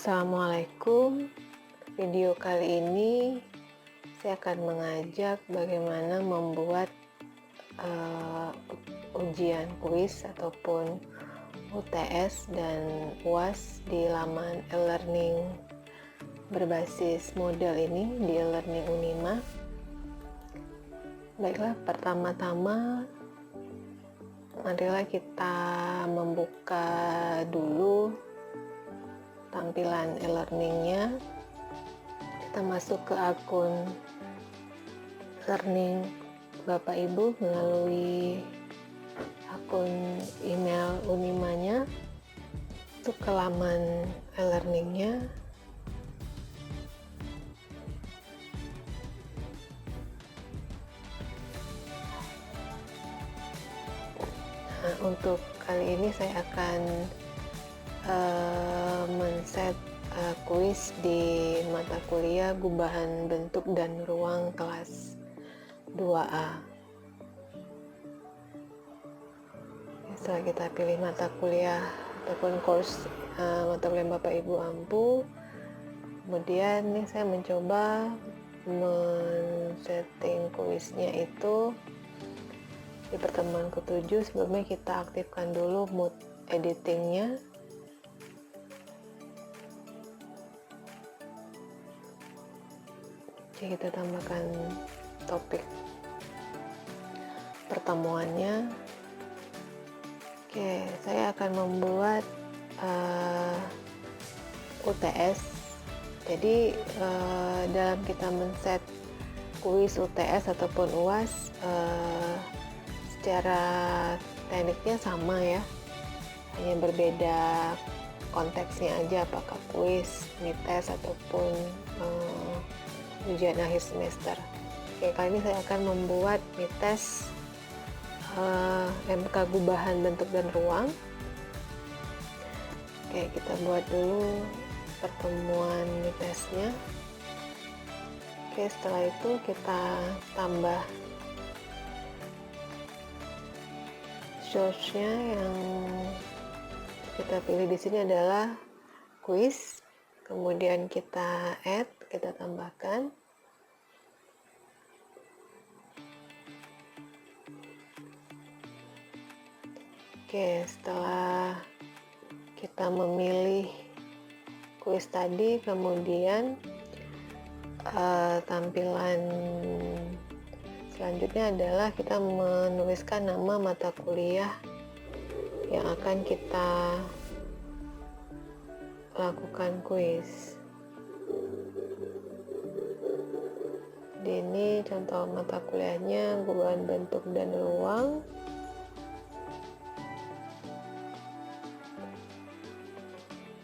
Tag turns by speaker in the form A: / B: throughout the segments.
A: Assalamualaikum. Video kali ini saya akan mengajak bagaimana membuat ujian kuis ataupun UTS dan UAS di laman e-learning berbasis model ini di e-learning Unima. Baiklah, pertama-tama marilah kita membuka dulu tampilan e-learningnya. Kita masuk ke akun learning Bapak Ibu melalui akun email Unimanya. Masuk ke laman e-learningnya. Nah, untuk kali ini saya akan men-set kuis di mata kuliah gubahan bentuk dan ruang kelas 2A. Setelah kita pilih mata kuliah ataupun course mata kuliah Bapak Ibu ampu, kemudian ini saya mencoba men-setting kuisnya itu di pertemuan ke-7. Sebelumnya kita aktifkan dulu mood editingnya. Oke, kita tambahkan topik pertemuannya. Oke, saya akan membuat UTS. Jadi dalam kita men-set kuis UTS ataupun UAS, secara tekniknya sama ya, hanya berbeda konteksnya aja, apakah kuis, mites ataupun ujian akhir semester. Oke, kali ini saya akan membuat mites MK gubahan bentuk dan ruang. Oke, kita buat dulu pertemuan mitesnya. Oke, setelah itu kita tambah source-nya. Yang kita pilih di sini adalah kuis. Kemudian kita add, kita tambahkan. Oke, setelah kita memilih kuis tadi, kemudian tampilan selanjutnya adalah kita menuliskan nama mata kuliah yang akan kita lakukan kuis. Jadi ini contoh mata kuliahnya gubahan bentuk dan ruang.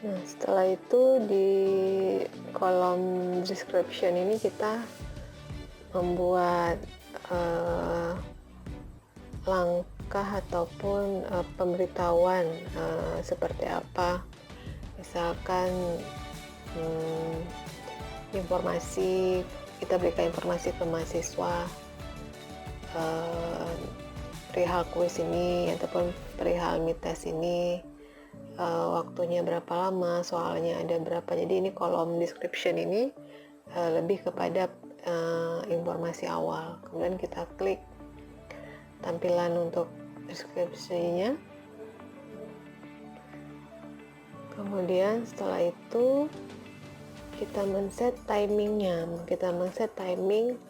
A: Nah, setelah itu di kolom description ini kita membuat langkah ataupun pemberitahuan seperti apa. Misalkan informasi, kita berikan informasi ke mahasiswa perihal kuis ini ataupun perihal mites ini, waktunya berapa lama, soalnya ada berapa. Jadi ini kolom description ini lebih kepada informasi awal. Kemudian kita klik tampilan untuk deskripsinya. Kemudian setelah itu kita men-set timingnya. Kita men-set timing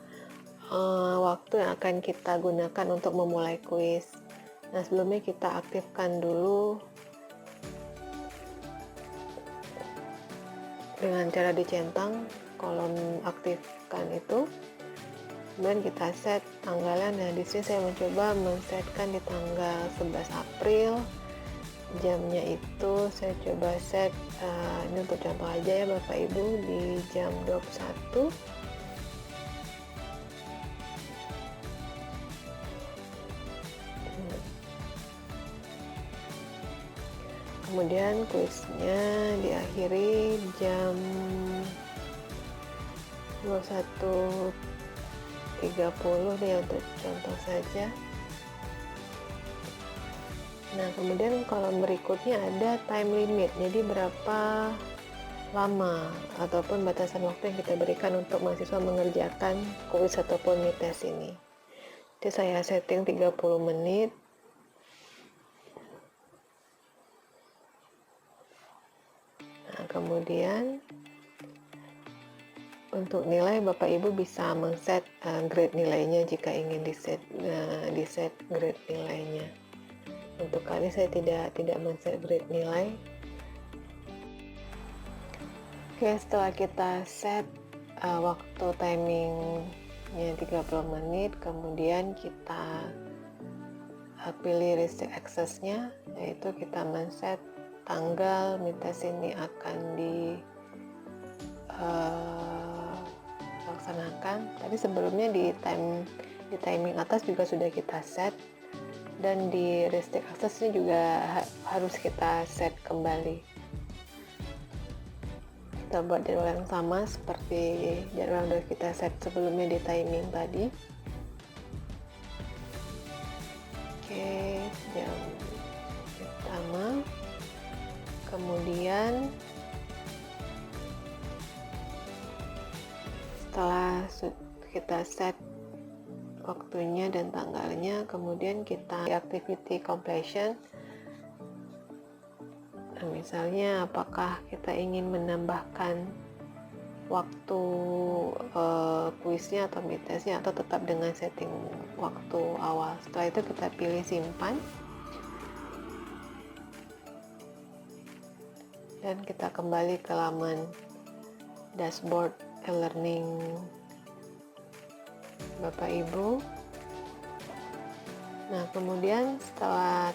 A: waktu yang akan kita gunakan untuk memulai kuis. Nah, sebelumnya kita aktifkan dulu dengan cara dicentang kolom aktifkan itu. Kemudian kita set tanggalnya. Nah, di sini saya mencoba men-setkan di tanggal 11 April. Jamnya itu saya coba set ini untuk contoh aja ya Bapak Ibu, di jam 21. Kemudian kuisnya diakhiri jam 21.30 nih untuk contoh saja. Nah, kemudian kolom berikutnya ada time limit. Jadi berapa lama ataupun batasan waktu yang kita berikan untuk mahasiswa mengerjakan kuis ataupun mid test ini. Jadi saya setting 30 menit. Nah, kemudian untuk nilai Bapak Ibu bisa men-set grade nilainya jika ingin di-set grade nilainya. Untuk kali saya tidak men-set grade nilai. Oke, setelah kita set waktu timingnya 30 menit, kemudian kita pilih restrict access-nya, yaitu kita men-set tanggal mid test ini akan dilaksanakan. Tadi sebelumnya di timing atas juga sudah kita set, dan di restrict access ini juga harus kita set kembali. Kita buat jadwal yang sama seperti jadwal yang sudah kita set sebelumnya di timing tadi. Oke, jam pertama. Kemudian setelah kita set waktunya dan tanggalnya, kemudian kita activity completion. Nah, misalnya apakah kita ingin menambahkan waktu kuisnya atau mid testnya, atau tetap dengan setting waktu awal. Setelah itu kita pilih simpan dan kita kembali ke laman dashboard e-learning Bapak Ibu. Nah, kemudian setelah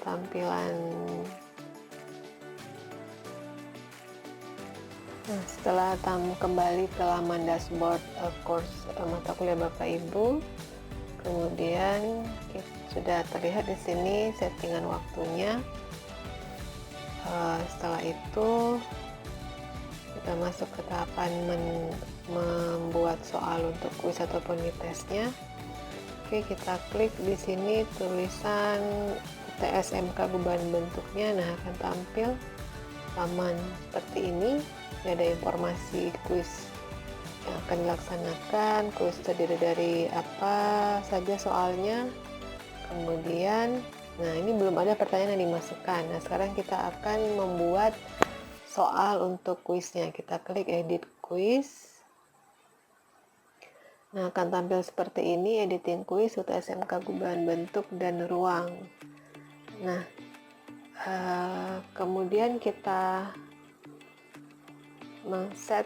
A: kembali ke laman dashboard course mata kuliah Bapak Ibu, kemudian sudah terlihat di sini settingan waktunya. Setelah itu kita masuk ke tahapan membuat soal untuk kuis ataupun mid testnya. Oke, kita klik di sini tulisan TSMK beban bentuknya. Nah, akan tampil laman seperti ini. Ini ada informasi kuis yang akan dilaksanakan. Kuis terdiri dari apa saja soalnya. Kemudian, nah ini belum ada pertanyaan yang dimasukkan. Nah, sekarang kita akan membuat soal untuk kuisnya. Kita klik edit quiz. Nah, akan tampil seperti ini, editing quiz UTSMK gubahan bentuk dan ruang. Nah, kemudian kita men-set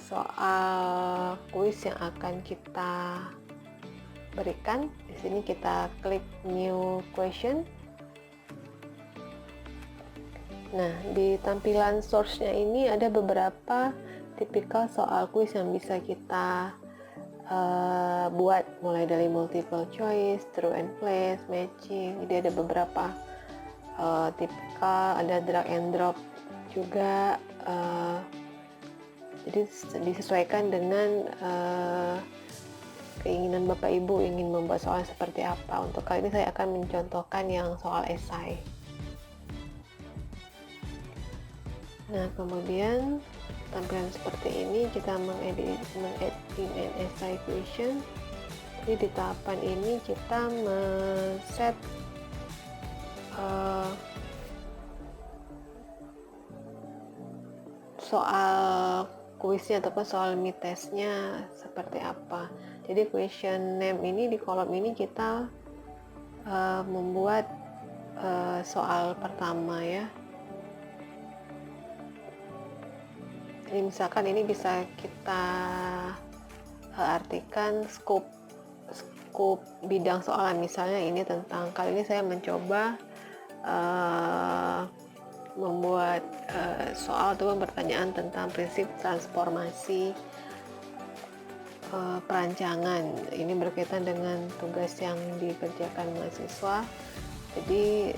A: soal kuis yang akan kita berikan. Di sini kita klik new question. Nah, di tampilan source-nya ini ada beberapa tipikal soal kuis yang bisa kita buat, mulai dari multiple choice, true and place, matching. Jadi ada beberapa tipikal, ada drag and drop juga. Jadi disesuaikan dengan keinginan Bapak Ibu ingin membuat soal seperti apa. Untuk kali ini saya akan mencontohkan yang soal esai. Nah, kemudian tampilan seperti ini kita mengedit an essay question. Jadi di tahapan ini kita men-set soal kuisnya ataupun soal mid testnya seperti apa. Jadi question name ini, di kolom ini kita membuat soal pertama ya. Jadi misalkan ini bisa kita artikan scope bidang soalan. Misalnya ini tentang, kali ini saya mencoba membuat soal atau pertanyaan tentang prinsip transformasi perancangan. Ini berkaitan dengan tugas yang dikerjakan mahasiswa. Jadi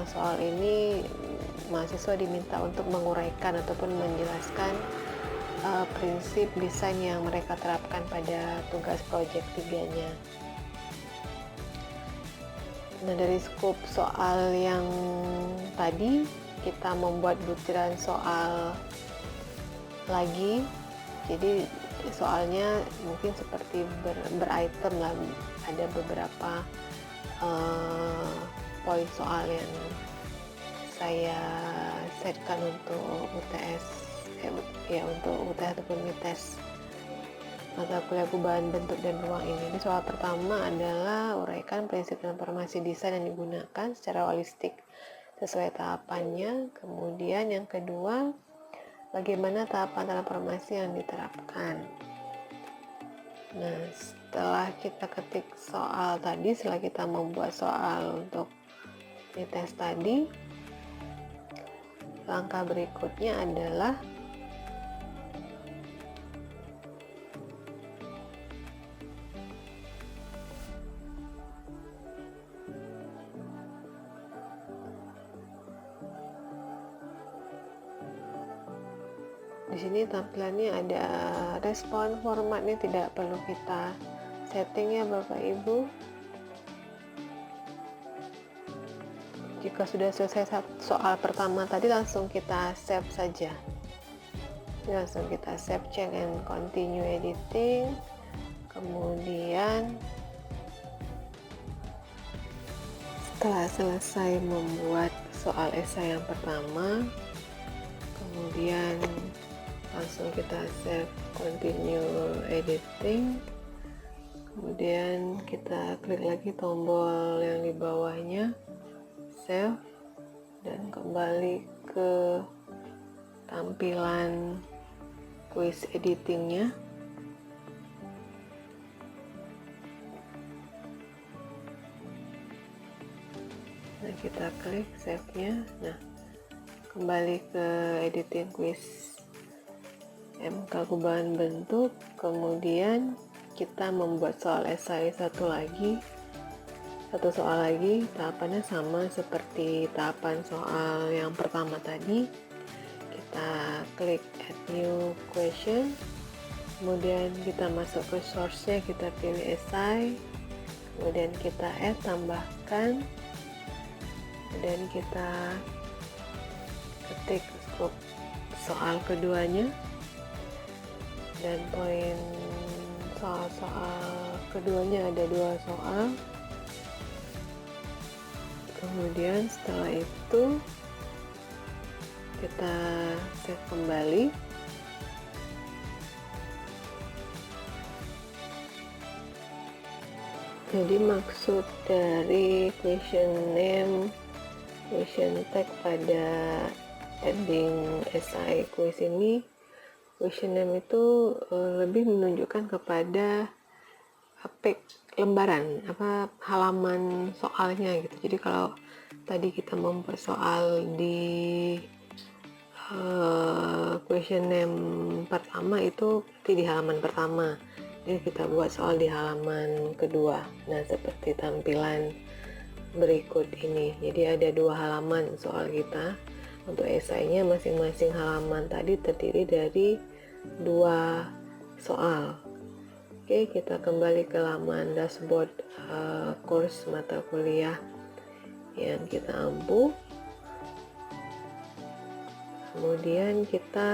A: soal ini mahasiswa diminta untuk menguraikan ataupun menjelaskan prinsip desain yang mereka terapkan pada tugas proyek 3-nya. Nah, dari skop soal yang tadi kita membuat butiran soal lagi. Jadi soalnya mungkin seperti beritem lah, ada beberapa poin soal yang saya setkan untuk UTS untuk UTS ataupun MITES mata kuliah perubahan bentuk dan ruang ini. Jadi soal pertama adalah uraikan prinsip transformasi desain yang digunakan secara holistik sesuai tahapannya. Kemudian yang kedua, bagaimana tahapan transformasi yang diterapkan. Nah, setelah kita ketik soal tadi, setelah kita membuat soal untuk MITES tadi, langkah berikutnya adalah di sini tampilannya ada respon, formatnya tidak perlu kita setting ya Bapak Ibu. Jika sudah selesai soal pertama tadi, langsung kita save saja. Jadi langsung kita save, check and continue editing. Kemudian setelah selesai membuat soal esai yang pertama, kemudian langsung kita save, continue editing. Kemudian kita klik lagi tombol yang di bawahnya, save, dan kembali ke tampilan quiz editingnya. Nah, kita klik save-nya. Nah, kembali ke editing quiz MK perubahan bentuk. Kemudian kita membuat soal esai satu soal lagi. Tahapannya sama seperti tahapan soal yang pertama tadi. Kita klik add new question, kemudian kita masuk ke source-nya, kita pilih esai, kemudian kita add, tambahkan, kemudian kita ketik skop soal keduanya, dan poin soal keduanya ada 2 soal. Kemudian setelah itu kita save kembali. Jadi maksud dari question name, question tag pada heading esai quiz ini, question name itu lebih menunjukkan kepada lembaran, halaman soalnya gitu. Jadi kalau tadi kita membuat soal di question name pertama itu di halaman pertama, jadi kita buat soal di halaman kedua. Nah, seperti tampilan berikut ini. Jadi ada 2 halaman soal kita. Untuk esainya masing-masing halaman tadi terdiri dari 2 soal. Oke, kita kembali ke laman dashboard course mata kuliah yang kita ampu. Kemudian kita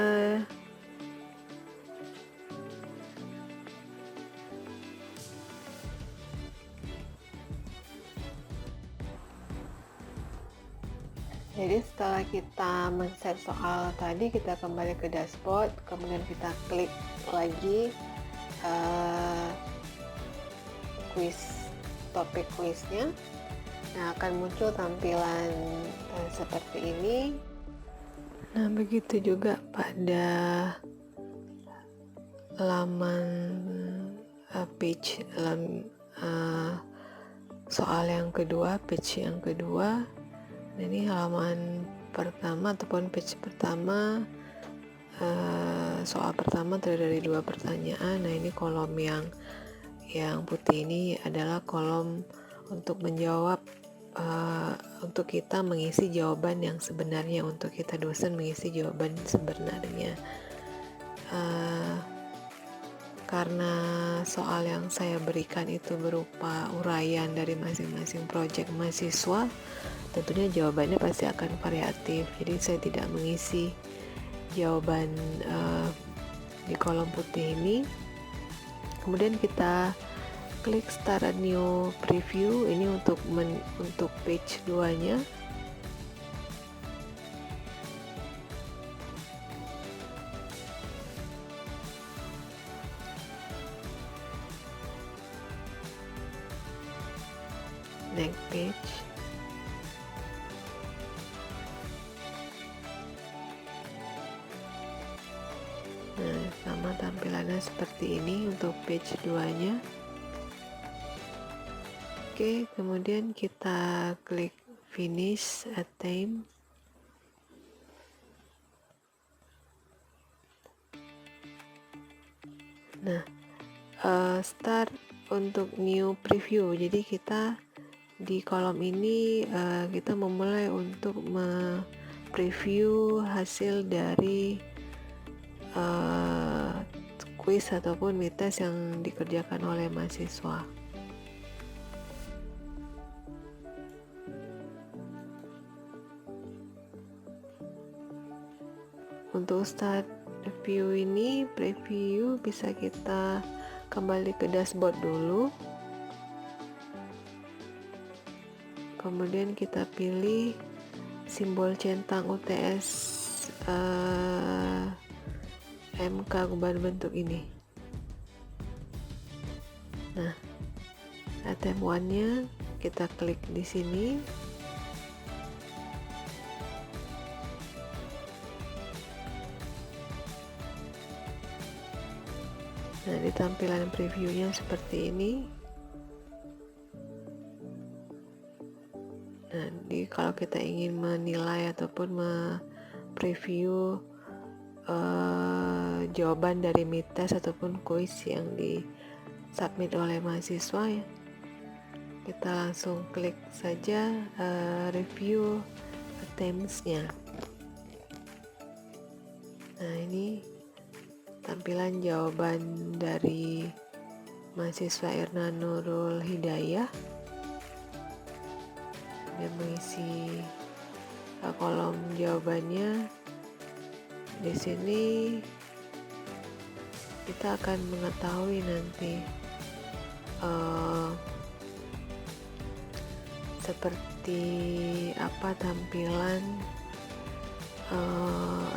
A: jadi setelah kita men-set soal tadi, kita kembali ke dashboard, kemudian kita klik lagi topik kuisnya. Nah, akan muncul tampilan seperti ini. Nah, begitu juga pada laman page soal yang kedua, page yang kedua. Nah, ini halaman pertama ataupun page pertama. Soal pertama terdiri dari 2 pertanyaan. Nah, ini kolom yang putih ini adalah kolom untuk menjawab, untuk kita mengisi jawaban yang sebenarnya, untuk kita dosen mengisi jawaban sebenarnya. Karena soal yang saya berikan itu berupa uraian dari masing-masing proyek mahasiswa, tentunya jawabannya pasti akan variatif. Jadi saya tidak mengisi jawaban di kolom putih ini. Kemudian kita klik start a new preview, ini untuk page 2 nya. Next page. Nah, sama tampilannya seperti ini untuk page 2 nya. Oke, kemudian kita klik finish attempt. Nah, start untuk new preview, jadi kita di kolom ini kita memulai untuk preview hasil dari kuis ataupun mites yang dikerjakan oleh mahasiswa. Untuk start review ini, preview bisa kita kembali ke dashboard dulu, kemudian kita pilih simbol centang UTS MK berbentuk ini. Nah, attempt 1 nya kita klik di sini. Nah, di tampilan previewnya seperti ini. Nah, kalau kita ingin menilai ataupun preview jawaban dari mites ataupun kuis yang disubmit oleh mahasiswa, ya, kita langsung klik saja review attempts-nya. Nah, ini tampilan jawaban dari mahasiswa Irna Nurul Hidayah. Dia mengisi kolom jawabannya. Di sini kita akan mengetahui nanti seperti apa tampilan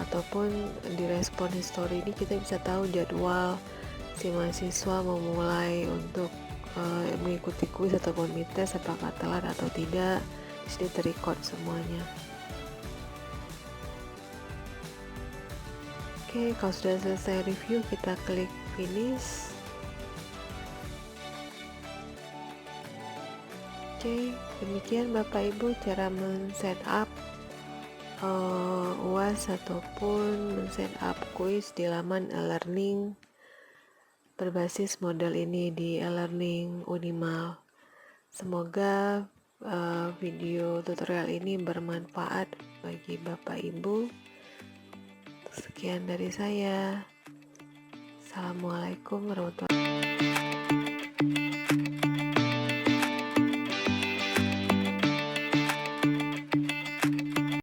A: ataupun di respon history ini kita bisa tahu jadwal si mahasiswa memulai untuk mengikuti kuis ataupun mites, apakah telat atau tidak. Di sini terrecord semuanya. Oke, kalau sudah selesai review, kita klik finish. Oke, demikian Bapak Ibu cara men-set up UAS ataupun men-set up kuis di laman e-learning berbasis model ini di e-learning Unimal. Semoga video tutorial ini bermanfaat bagi Bapak Ibu. Sekian dari saya. Assalamualaikum warahmatullahi wabarakatuh.